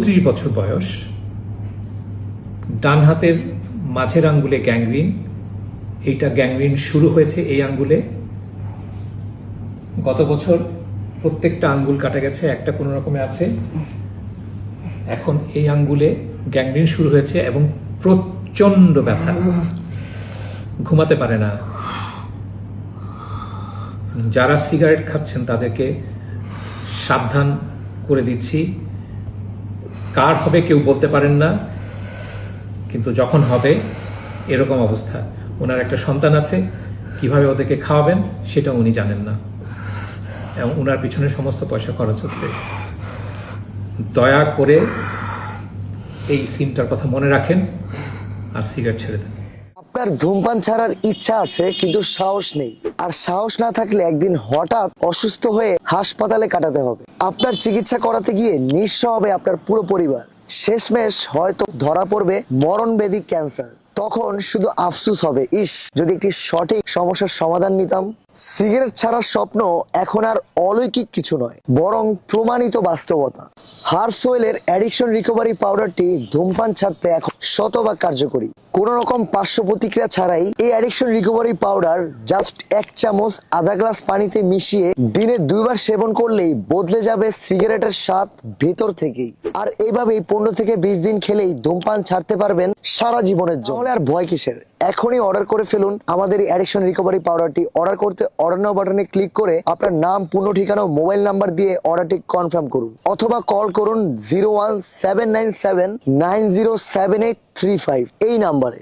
34 বছর বয়স, ডান হাতের মাঝের আঙ্গুলে গ্যাংগ্রিন। এইটা গ্যাংগ্রিন শুরু হয়েছে এই আঙ্গুলে। গত বছর প্রত্যেকটা আঙ্গুল কাটা গেছে, একটা কোনো রকমে আছে। এখন এই আঙ্গুলে গ্যাংগ্রিন শুরু হয়েছে এবং প্রচন্ড ব্যথা, ঘুমাতে পারে না। যারা সিগারেট খাচ্ছেন তাদেরকে সাবধান করে দিচ্ছি, কার হবে কেউ বলতে পারেন না, কিন্তু যখন হবে এরকম অবস্থা। ওনার একটা সন্তান আছে, কিভাবে ওদেরকে খাওয়াবেন সেটা উনি জানেন না, এবং ওনার পিছনে সমস্ত পয়সা খরচ হচ্ছে। দয়া করে এই সিনটার কথা মনে রাখেন আর সিগারেট ছেড়ে দেন। আপনার ধূমপান ছাড়ার ইচ্ছা আছে কিন্তু সাহস নেই, আর সাহস না থাকলে একদিন হঠাৎ অসুস্থ হয়ে হাসপাতালে কাটাতে হবে। আপনার চিকিৎসা করাতে গিয়ে নিঃস্ব হবে আপনার পুরো পরিবার। শেষমেশ হয়তো ধরা পড়বে মরণবেদী ক্যান্সার। তখন শুধু আফসোস হবে, ইস যদি একটি সঠিক সমস্যার সমাধান নিতাম। সিগারেট ছাড়ার স্বপ্ন এখন আর অলৌকিক কিছু নয়, বরং প্রমাণিত বাস্তবতা। হার্বসোয়েলের অ্যাডিকশন রিকভারি পাউডারটি ধূমপান ছাড়তে এখন শতভাগ কার্যকরী। কোন রকম পার্শ্ব প্রতিক্রিয়া ছাড়াই এই অ্যাডিকশন রিকভারি পাউডার জাস্ট 1 চামচ আধা গ্লাস পানিতে মিশিয়ে দিনে 2 বার সেবন করলেই বদলে যাবে সিগারেটের স্বাদ ভেতর থেকেই। আর এইভাবেই 15 থেকে 20 দিন খেলেই ধূমপান ছাড়তে পারবেন সারা জীবনের জন্য। আর ভয় কিসের? এখনই অর্ডার করে ফেলুন আমাদের এই অ্যাডিকশন রিকভারি পাউডারটি। অর্ডার করতে অর্ডার নাও বাটনে ক্লিক করে আপনার নাম, পূর্ণ ঠিকানা, মোবাইল নাম্বার দিয়ে অর্ডারটি কনফার্ম করুন, অথবা কল করুন 01797907835 এই নাম্বারে।